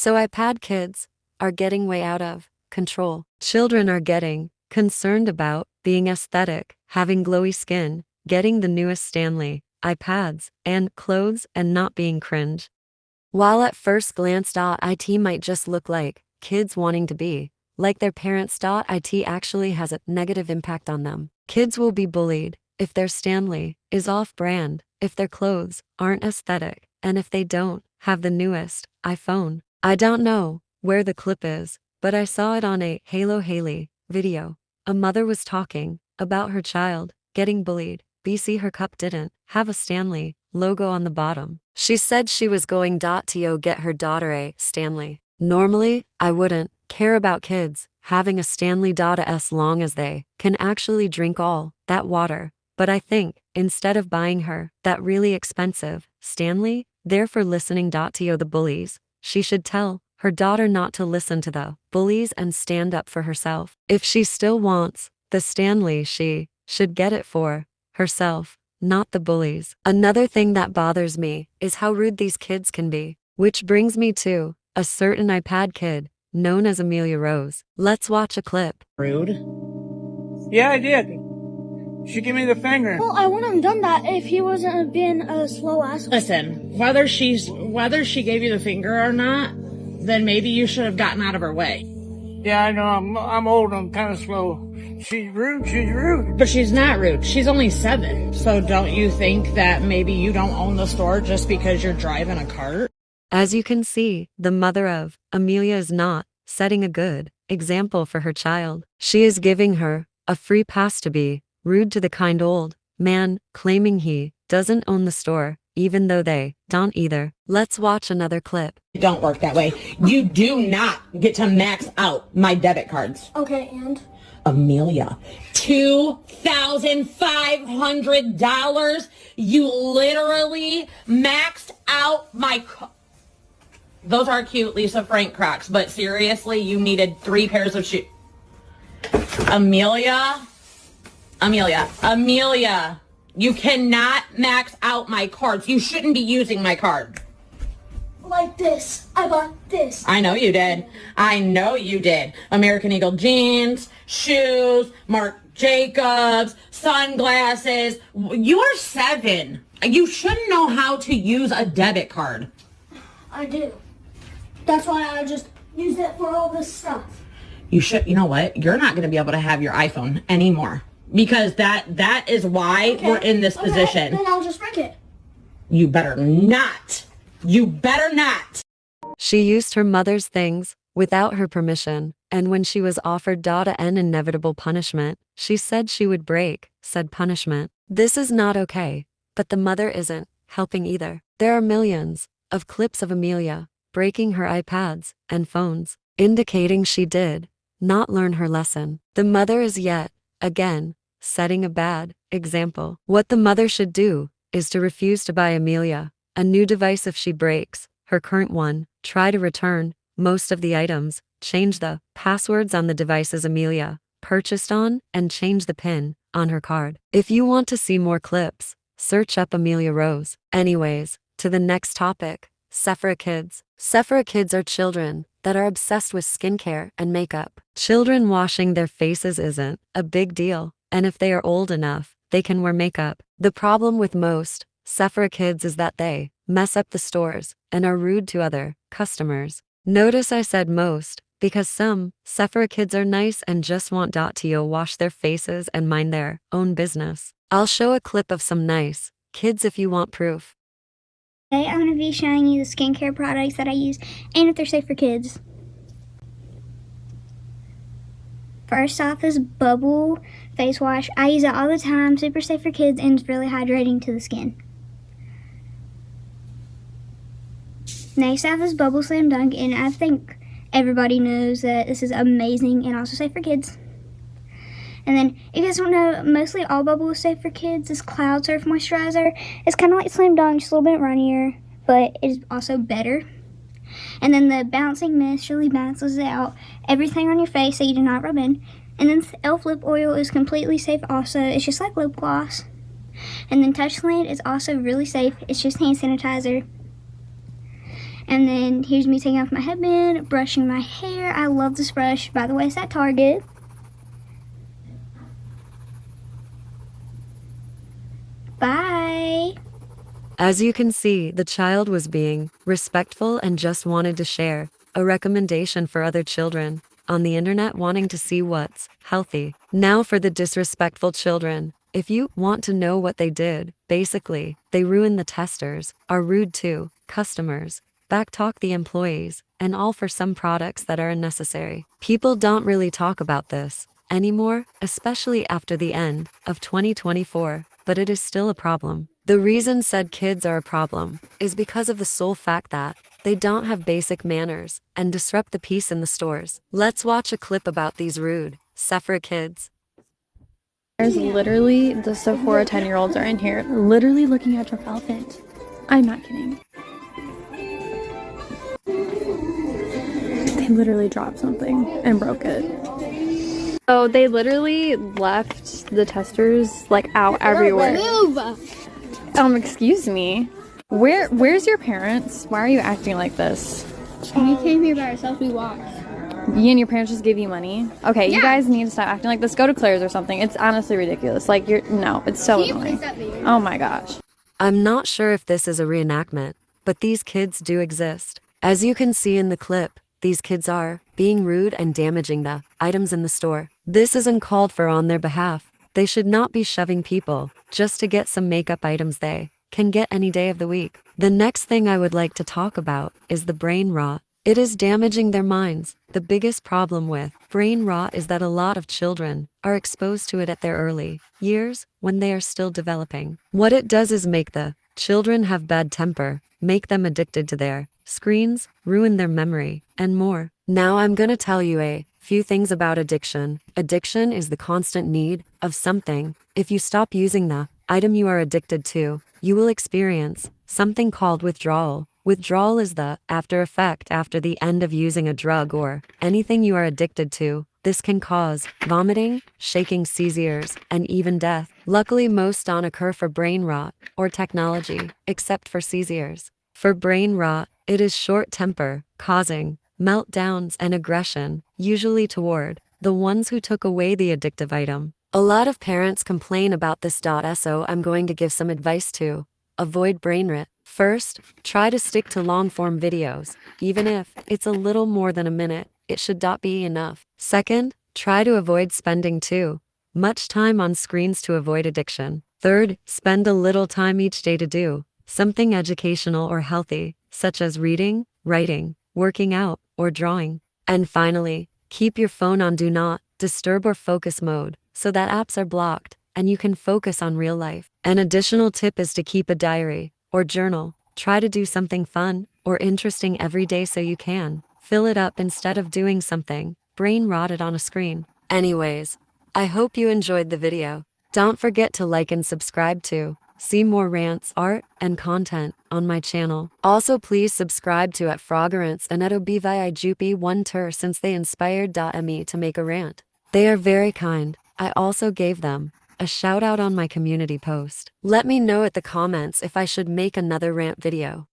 So iPad kids are getting way out of control. Children are getting concerned about being aesthetic, having glowy skin, getting the newest Stanley iPads and clothes, and not being cringe. While at first glance it might just look like kids wanting to be like their parents, it actually has a negative impact on them. Kids will be bullied if their Stanley is off-brand, if their clothes aren't aesthetic, and if they don't have the newest iPhone. I don't know where the clip is, but I saw it on a Halo Haley video. A mother was talking about her child getting bullied. BC, her cup didn't have a Stanley logo on the bottom. She said she was going to get her daughter a Stanley. Normally, I wouldn't care about kids having a Stanley as long as they can actually drink all that water. But I think, instead of buying her that really expensive Stanley, therefore listening to the bullies, she should tell her daughter not to listen to the bullies and stand up for herself. If she still wants the Stanley, she should get it for herself, not the bullies. Another thing that bothers me is how rude these kids can be. Which brings me to a certain iPad kid known as Amelia Rose. Let's watch a clip. Rude. Yeah, I did. She gave me the finger. Well, I wouldn't have done that if he wasn't being a slow ass. Listen, whether she gave you the finger or not, then maybe you should have gotten out of her way. Yeah, I know. I'm old. I'm kind of slow. She's rude. She's rude. But she's not rude. She's only 7. So don't you think that maybe you don't own the store just because you're driving a cart? As you can see, the mother of Amelia is not setting a good example for her child. She is giving her a free pass to be rude to the kind old man, claiming he doesn't own the store, even though they don't either. Let's watch another clip. It don't work that way. You do not get to max out my debit cards. Okay, and? Amelia, $2,500? You literally maxed out my... Those are cute Lisa Frank Crocs, but seriously, you needed 3 pairs of shoes. Amelia, you cannot max out my cards. You shouldn't be using my card. Like this. I bought this. I know you did. American Eagle jeans, shoes, Marc Jacobs, sunglasses. You are 7. You shouldn't know how to use a debit card. I do. That's why I just use it for all this stuff. You know what? You're not going to be able to have your iPhone anymore. Because that is why we're in this position. Then I'll just break it. You better not. You better not. She used her mother's things without her permission, and when she was offered an inevitable punishment, she said she would break said punishment. This is not okay, but the mother isn't helping either. There are millions of clips of Amelia breaking her iPads and phones, indicating she did not learn her lesson. The mother is yet again setting a bad example. What the mother should do is to refuse to buy Amelia a new device if she breaks her current one, try to return most of the items, change the passwords on the devices Amelia purchased on, and change the PIN on her card. If you want to see more clips, search up Amelia Rose. Anyways, to the next topic, Sephora kids. Sephora kids are children that are obsessed with skincare and makeup. Children washing their faces isn't a big deal, and if they are old enough, they can wear makeup. The problem with most Sephora kids is that they mess up the stores and are rude to other customers. Notice I said most, because some Sephora kids are nice and just want to wash their faces and mind their own business. I'll show a clip of some nice kids if you want proof. Today I'm going to be showing you the skincare products that I use and if they're safe for kids. First off is Bubble Face Wash. I use it all the time, super safe for kids, and it's really hydrating to the skin. Next off is Bubble Slam Dunk, and I think everybody knows that this is amazing and also safe for kids. And then, if you guys don't know, mostly all Bubble is safe for kids. This Cloud Surf Moisturizer. It's kind of like Slam Dunk, just a little bit runnier, but it's also better. And then the Bouncing Mist really balances out everything on your face that you do not rub in. And then the e.l.f. Lip Oil is completely safe also. It's just like lip gloss. And then Touchland is also really safe. It's just hand sanitizer. And then here's me taking off my headband, brushing my hair. I love this brush. By the way, it's at Target. Bye. As you can see, the child was being respectful and just wanted to share a recommendation for other children on the internet wanting to see what's healthy. Now for the disrespectful children. If you want to know what they did, basically, they ruin the testers, are rude to customers, backtalk the employees, and all for some products that are unnecessary. People don't really talk about this anymore, especially after the end of 2024, but it is still a problem. The reason said kids are a problem is because of the sole fact that they don't have basic manners and disrupt the peace in the stores. Let's watch a clip about these rude Sephora kids. There's literally the Sephora 10-year-olds are in here literally looking at your outfit. I'm not kidding. They literally dropped something and broke it. So they literally left the testers like out everywhere. Excuse me. Where's your parents? Why are you acting like this? We came here by ourselves, we walked. You and your parents just give you money? Okay, you guys need to stop acting like this. Go to Claire's or something. It's honestly ridiculous. Like, it's so annoying. Oh my gosh. I'm not sure if this is a reenactment, but these kids do exist. As you can see in the clip, these kids are being rude and damaging the items in the store. This is uncalled for on their behalf. They should not be shoving people just to get some makeup items they can get any day of the week. The next thing I would like to talk about is the brain rot. It is damaging their minds. The biggest problem with brain rot is that a lot of children are exposed to it at their early years when they are still developing. What it does is make the children have bad temper, make them addicted to their screens, ruin their memory, and more. Now I'm gonna tell you a few things about addiction. Addiction is the constant need of something. If you stop using the item you are addicted to, you will experience something called withdrawal. Withdrawal is the after effect after the end of using a drug or anything you are addicted to. This can cause vomiting, shaking, seizures, and even death. Luckily, most don't occur for brain rot or technology, except for seizures. For brain rot, it is short temper, causing meltdowns and aggression, usually toward the ones who took away the addictive item. A lot of parents complain about this. So I'm going to give some advice to avoid brain rot. First, try to stick to long-form videos. Even if it's a little more than a minute, it should not be enough. Second, try to avoid spending too much time on screens to avoid addiction. Third, spend a little time each day to do something educational or healthy, such as reading, writing, working out, or drawing. And finally, keep your phone on do not disturb or focus mode so that apps are blocked and you can focus on real life. An additional tip is to keep a diary or journal. Try to do something fun or interesting every day so you can fill it up instead of doing something brain rotted on a screen. Anyways, I hope you enjoyed the video. Don't forget to like and subscribe to see more rants, art, and content on my channel. Also, please subscribe to at Froggerants and at Obvi1 since they inspired me to make a rant. They are very kind. I also gave them a shout out on my community post. Let me know at the comments if I should make another rant video.